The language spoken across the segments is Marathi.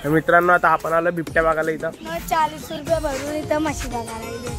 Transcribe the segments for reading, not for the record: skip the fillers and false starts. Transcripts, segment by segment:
मित्रांनो आता आपण आलो बिबट्या बघायला इथं. 40 रुपये भरून इथं म्हशी बघायला इथे.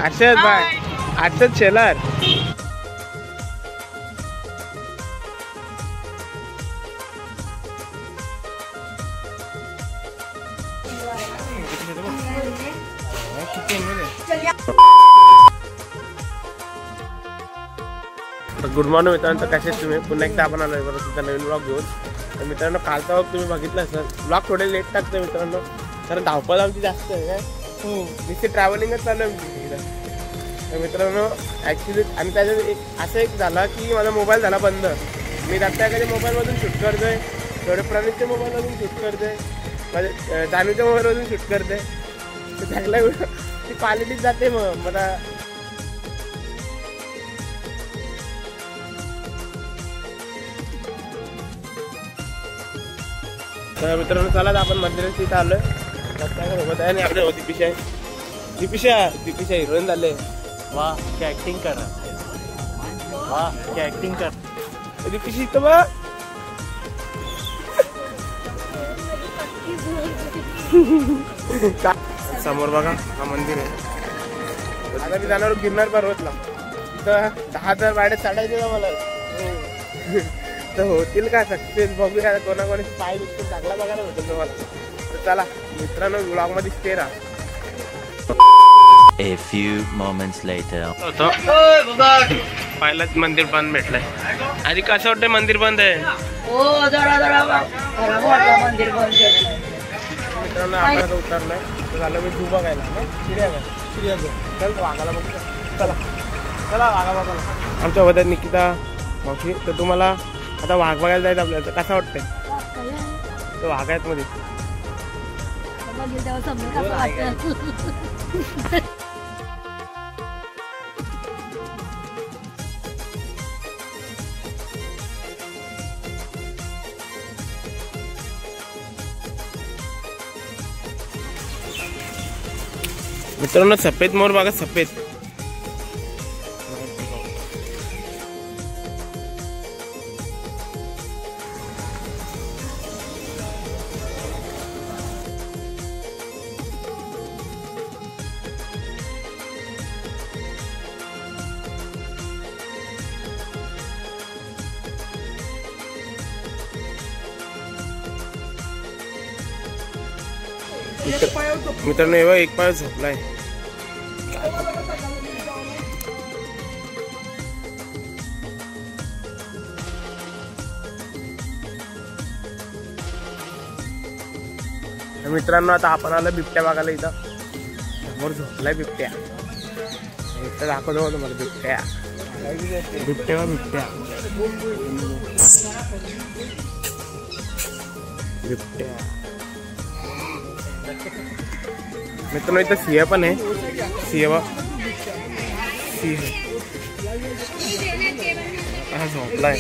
असंच बाय असंच शेलार. गुड मॉर्निंग मित्रांनो, कसे तुम्ही? पुन्हा एकदा आपण आलोय बरं तुमचा नवीन ब्लॉग घेऊन. तर मित्रांनो कालचा ब्लॉग तुम्ही बघितला सर, ब्लॉग थोडे लेट टाकतो मित्रांनो, कारण धावपळ आमची जास्त आहे काय. नुसती ट्रॅव्हलिंगच चालू आहे तर मित्रांनो. ॲक्च्युली आणि त्याच्यात असं एक झालं की माझा मोबाईल झाला बंद. मी दत्ताच्या मोबाईलमधून शूट करतोय, थोडे प्रणीतच्या मोबाईलमधून शूट करतोय, माझ्या जानूच्या मोबाईलमधून शूट करतोय. तर चांगला ती क्वालिटीच जाते. मग मला तर मित्रांनो चला आपण मंदिरात इथं आलोय. दत्ताच्या सोबत आहे आणि आपल्या दीपिशा हिरोईन झाले. वाह क्या एक्टिंग कर रहा है, वाह क्या एक्टिंग कर. दीपिशी इथं बघ. समोर बघा हा मंदिर आहे. आता मी जाणार गिरनार पर्वतला. तर 10,000 गाड्या चढायचे मला. तर होतील का सक्सेस बघूया. कोणाकोणी पाय दुखून चांगला बघायला भेटेल तुम्हाला. तर चला मित्रांनो ब्लॉग मध्ये स्टे राहा. A few moments later. पहिलाच मंदिर बंद भेटलंय. आधी कसं वाटतंय मंदिर बंद आहे? मंदिर बंद आहे. मित्रांनो आपण आता उतरलोय. झालं मी झू बघायला ना, चिडियाघर. चल वाघाला बघू. चला वाघा बघायला. आमच्या सोबत निकिता मावशी. तर तुम्हाला आता वाघ बघायला जायचं आपल्याला, तर कसं वाटतंय? तो वाघ आहेत मध्ये. मित्रांनो सफेद मोर बघा, सफेद. मित्रांनो हे बघ, एक पाय झोपलाय. मित्रांनो आता आपण आलो बिबट्या बघायला इथं. समोर झोपलाय बिबट्या. इथं दाखवतो तुम्हाला बिबट्या. बिबट्या बिबट्या बिबट्या. मित्रांनो इथं सिंह पण आहे. सिंह हा झोपलाय.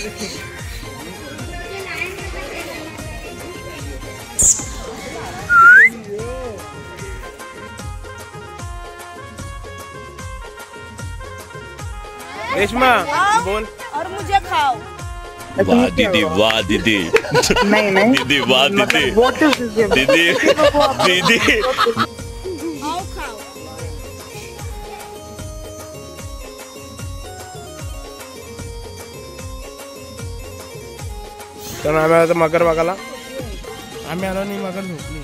रेशमा बोल. और मुझे खाओ. वाह दीदी, वाह दीदी. नहीं नहीं दीदी वाह दीदी. दीदी दीदी. तर आम्ही आता मगर बघायला. आम्ही आलो नाही, मगर झोपली.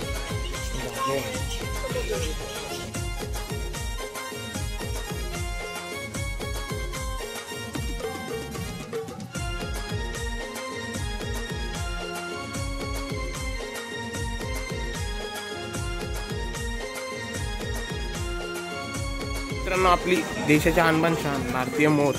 मित्रांनो आपली देशाची आणबान शान भारतीय मोर.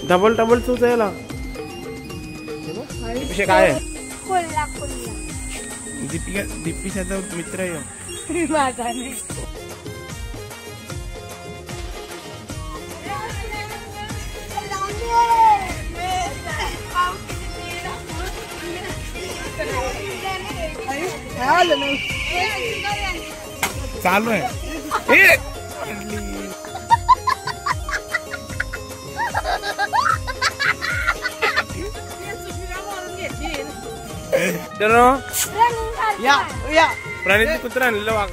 डबल डबल चूज याला विषय काय आहे? दीपिकाचा मित्र आहे. माझा नाही. चालू आहे. प्रणित कुत्रा आणलेलं वाघ.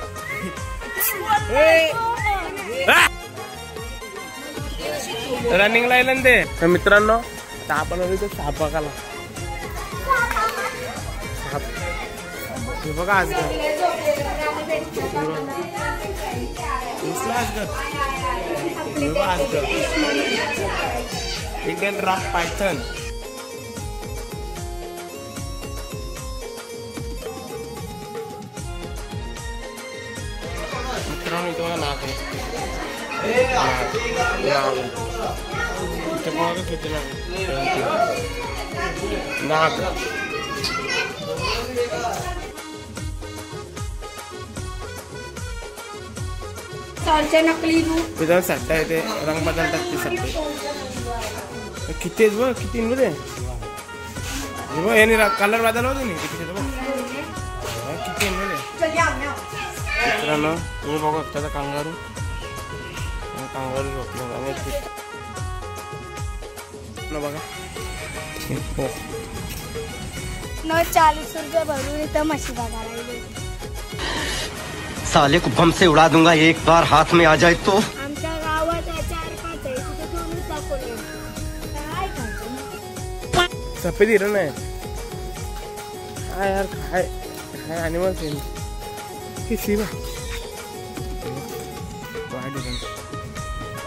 रनिंग लायला ते. तर मित्रांनो आता आपण साप बघायला. हे बघा आज इंडियन रॉक पायथन. मित्रांनो इथे बघा नाक आहे. इथे बघा किती नाक. नकली तिथं सट्टा आहे ते रंग बदलतात ते सट्टे. किती आहेत बघ किती मध्ये याने कलर बदल होते नाही किती किती मित्रांनो तुम्ही बघा त्याचा कांगारू झोपला बघा. 40 रुपये भरून इथं म्हशी बघायला गेले. साले को बम से उड़ा दूंगा एक बार हाथ में आ जाए तो. आमच्या गावात 4-5 आहे तिथे दोन्ही दाखवले. काय सफेद हिरण आहे. काय यार काय काय अॅनिमल सेम किसी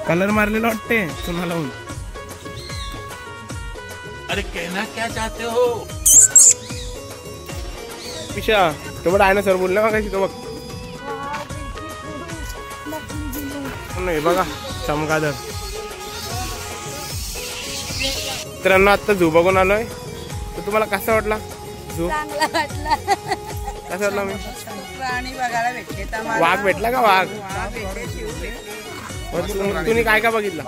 कलर मारलेला वाटते चुना लावून. अरे कहना क्या चाहते हो. पिशा तो डायनासोर बोलला मग तो बघ. नाही बघा चमकादर. मित्रांनो आता झू बघून आलोय. तर तुम्हाला कसा वाटला झू. चांगला वाटला. कसा वाटला. मी प्राणी बघायला भेटले. वाघ भेटला का. वाघ तुम्ही काय काय बघितलं.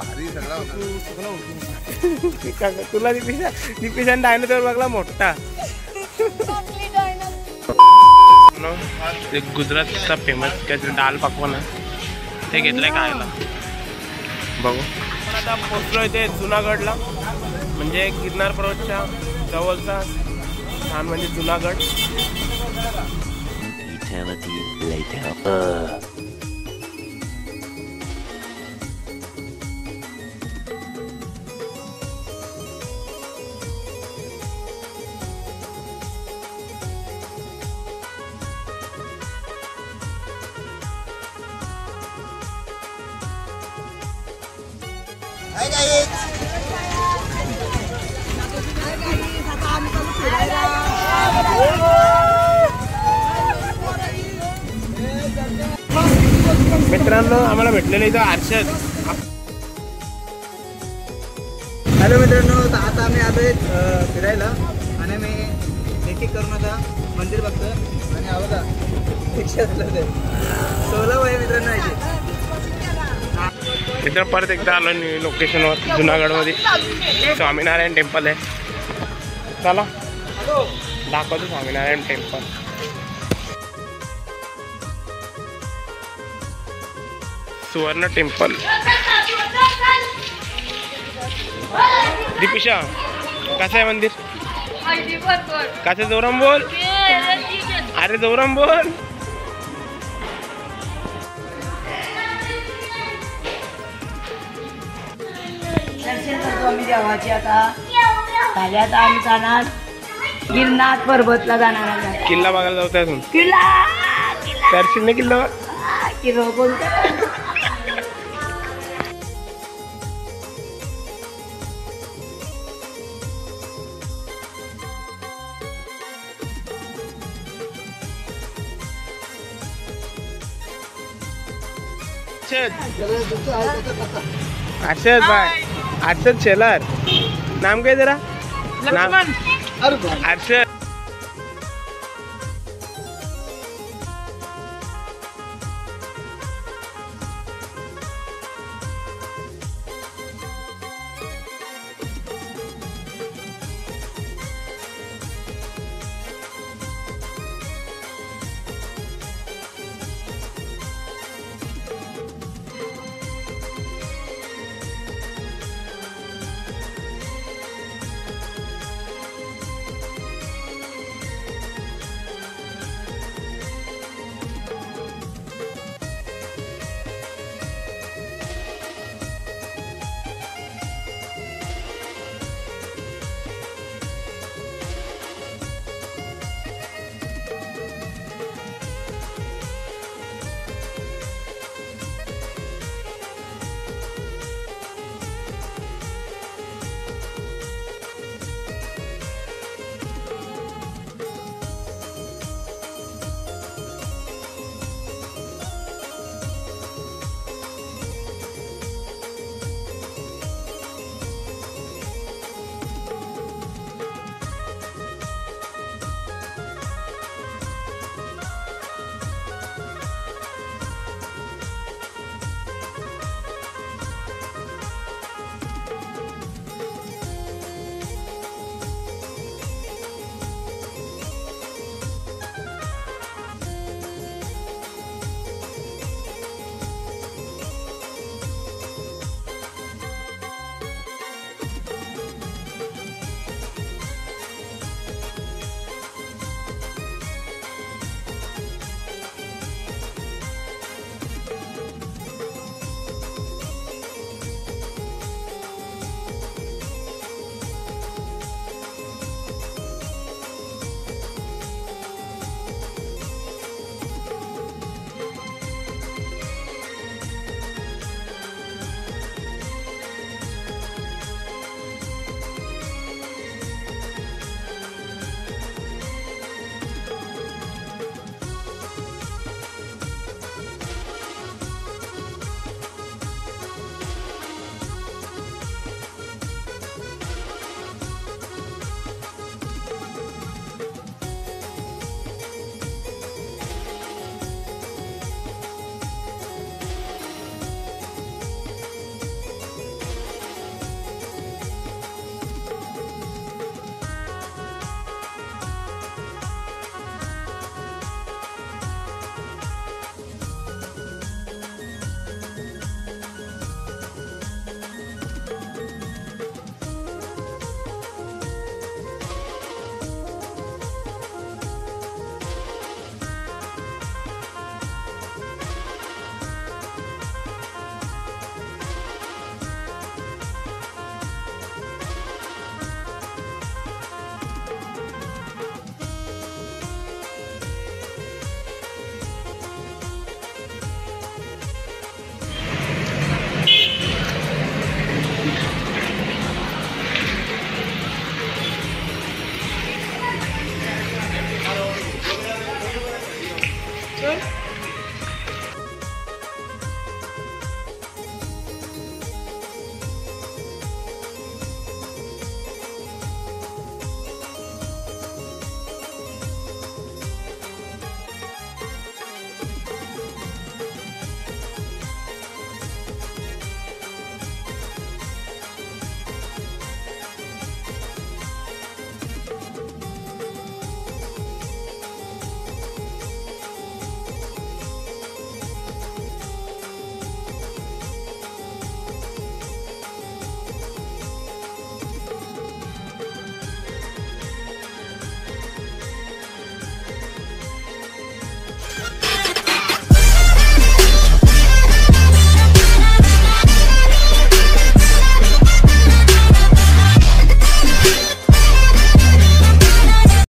तुला दीपिशान डायनासोर बघला मोठा. गुजरातचा फेमस काहीतरी दाल पकवान आहे ते घेतलंय खायला. बघू आता पोचलोय ते जुनागडला म्हणजे गिरनार पर्वतच्या जवळचा स्थान म्हणजे जुनागड. मित्रांनो आम्हाला भेटलेलं इथं अर्षद. हॅलो मित्रांनो आता आम्ही आलोय फिरायला आणि मी एक करून आता मंदिर बघतो आणि आवाजा 16 वय मित्रांनो आहे. मित्र परत एकदा आलो लोकेशनवर जुनागडमध्ये स्वामीनारायण टेम्पल आहे. चला दाखवतो स्वामीनारायण टेम्पल. सुवर्ण टेम्पल. दीपिशा कसं आहे मंदिर. कसं जोराम बोल. अरे जोराम बोल. दर्शन करतो आम्ही देवाची. आता झाले आता आम्ही जाणार गिरनार पर्वतला जाणार आहे. किल्ला बघायला जाऊ त्यातून. किल्ला दर्शन नाही किल्ला किल्ला कोणता. अर्षद भाई अर्षद शेलार नाम काय जरा नाम अर्षद.